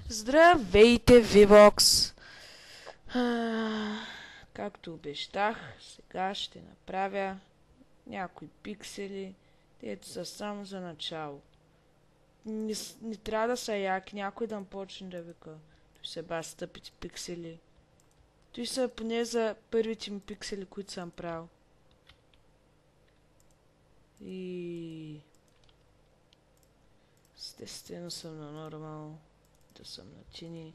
Здравейте, Вивокс! Както обещах, сега ще направя някои пиксели, дето са само за начало. Не трябва да са яки, някой да почне да вика. Той се ба стъпите пиксели. Той са поне за първите ми пиксели, които съм правил. И... естествено съм на нормал, да съм на тини.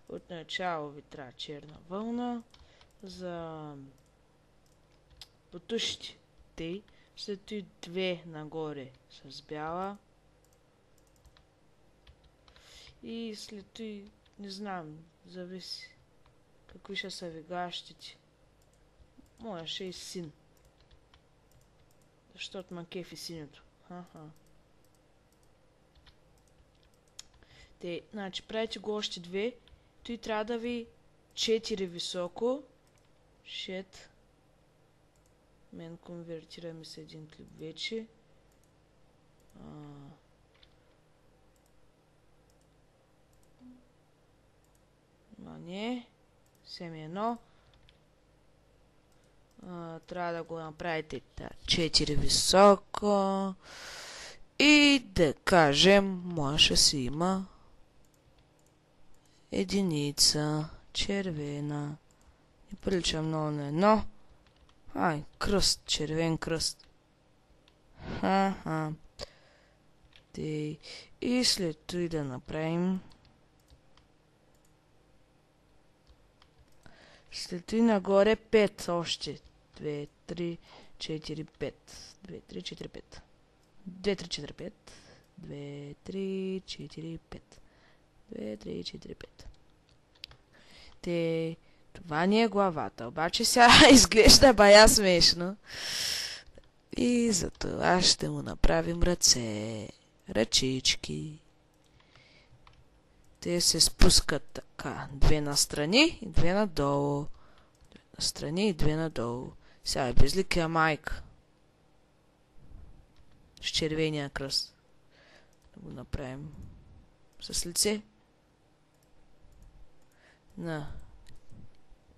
Отначало ви трябва черна вълна за потушите тъй, след това две нагоре с бяла и след това не знам, зависи какви ще са вигащите. Можеше и син, защото ма кефи синето. Те, значи правите го още две, той трябва да ви 4 високо. Шет. Мен конвертира ми се един клип вече. Но не. Семи едно. Трябва да го направите 4 високо. И да кажем, може да си има единица червена. И прилича много на едно. Ай, кръст, червен кръст. И след това да направим. След това нагоре 5 още. 2, 3, 4, 5. 2, 3, 4, 5. 2, 3, 4, 5. 2, 3, 4, 5. 2, 3, 4, 5. Това ни е главата, обаче сега изглежда бая смешно. И за това ще му направим ръце, ръчички. Те се спускат така, две настрани и две надолу. Две настрани и две надолу. Сега е безликия майка. С червения кръст. Да го направим с лице. На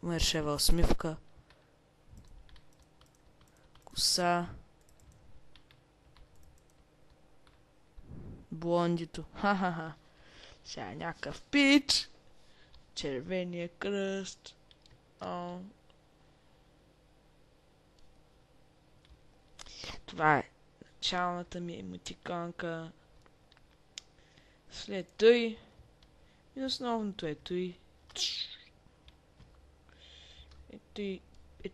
мършева усмивка, коса, блондито, сега някакъв пич, червения кръст, това е началната ми емотиконка, след той и основното е той. И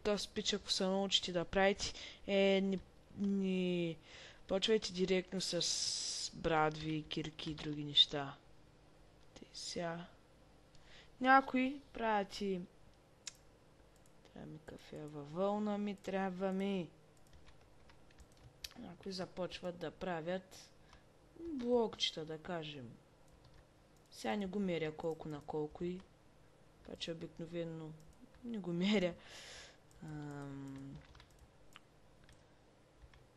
то спич, ако се научите да правите, не почвайте директно с брадви, кирки и други неща. Сега. Някои правят и... Трябва ми кафева вълна, трябва ми. Някои започват да правят блокчета, да кажем. Сега не го меря колко на колко и... Паче обикновено не го меря.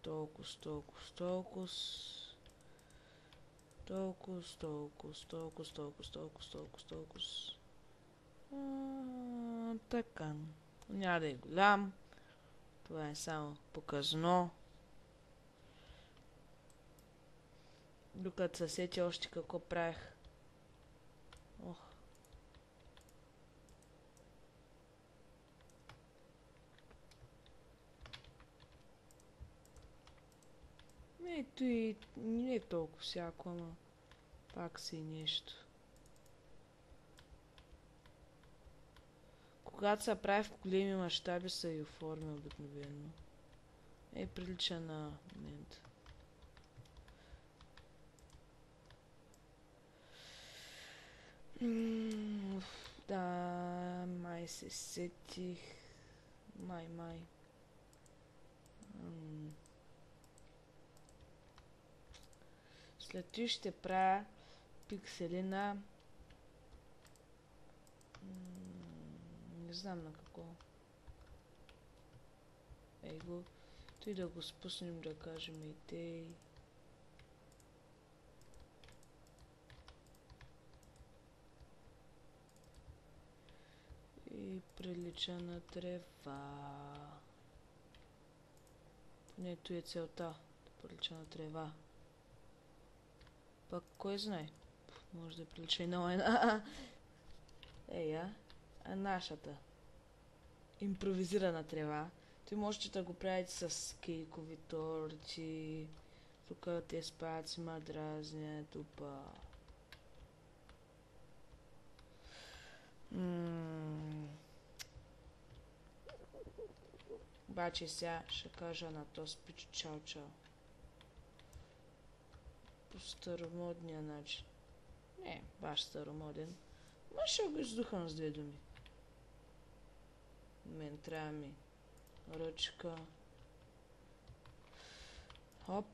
Толкова. Така. Няма да е голям. Това е само показно. Докато се сети още какво правих. Ето и не е толкова всяко, ама пак си нещо. Когато се прави в големи мащаби, са и оформи обикновено. Прилича на момент. Да, май се сетих. Май. След това ще правя пиксели на... не знам на какво. Его. Той да го спуснем, да кажем и те. прилича на трева. Поне ето е целта. Да прилича на трева. Пък кой знае? Може да прилича и на война. А нашата импровизирана трева. Той можете да го правите с кейкови торти. Тук те спаци ма дразнят, опа. Обаче сега ще кажа на този пич чао-чао. По старомодния начин. Не, баш старомоден. Ма ще го издухам с две думи. Мен трябва ми ръчка. Хоп.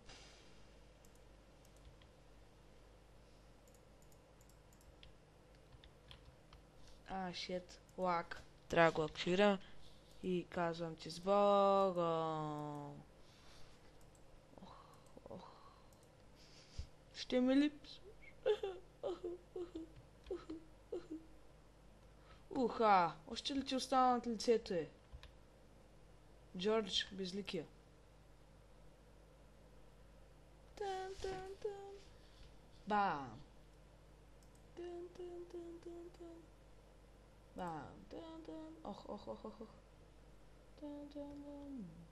Шит. Лак. Трябва да го активирам. И казвам ти с Богом. Ще ми липсваш. Уха, още ли ти остана от лицето е? Джордж, безликия. Бам. Бам. Ох.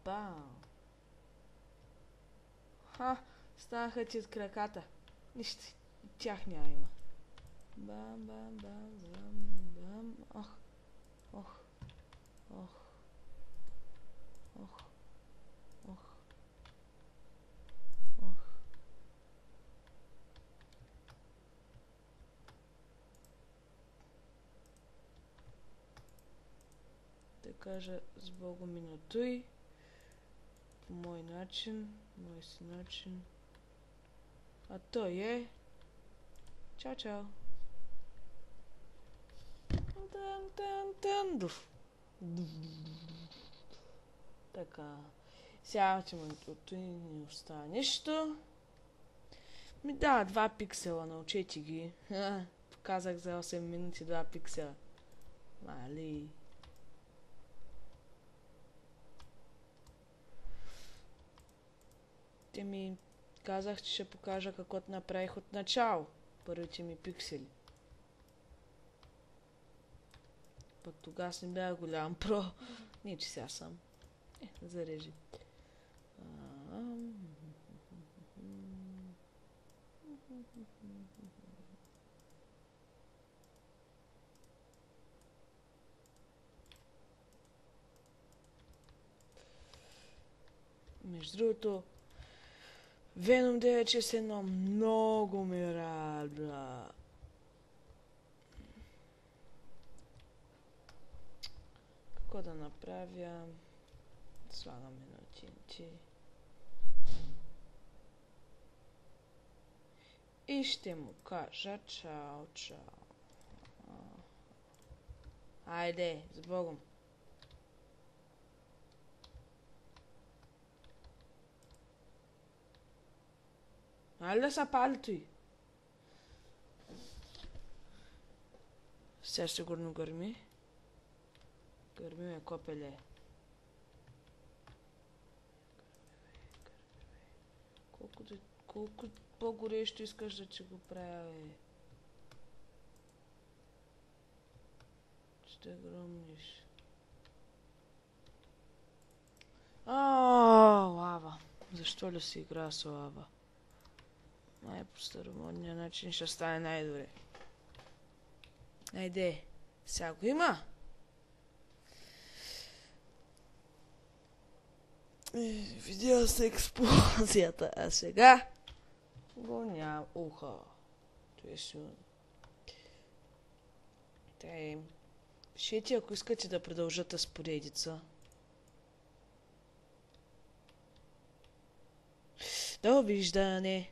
Бам. Станаха ти от краката. Нищо, тях няма има. Бам. Ох. Да кажа с Богом и на той. По мой начин. Мой си начин. А той е... Чао. Така. Сега от той не остава нищо. Ми да, 2 пиксела, научете ги. Показах за 8 минути 2 пиксела. Мали. Те ми казах, че ще покажа какво направих от начало. Първите ми пиксели. Пък тогава не бях голям про. Не, че сега съм. Зарежи. Между другото, Venom 9 едно много ми радва. Какво да направя? Слагаме на TNT. И ще му кажа чао. Айде, с Богом. Да са пали той. Сега сигурно гърми. Гърми ме копеле. Колко по-горещо искаш да че го правя, бе? Ще гръмнеш. Лава. Защо ли си игра с лава? По старомодния начин ще стане най-добре. Айде. Сега го има. Видял се експлозията, а сега го няма. Уха. Това е силно. Пишете, ако искате да продължат с поредица. Довиждане.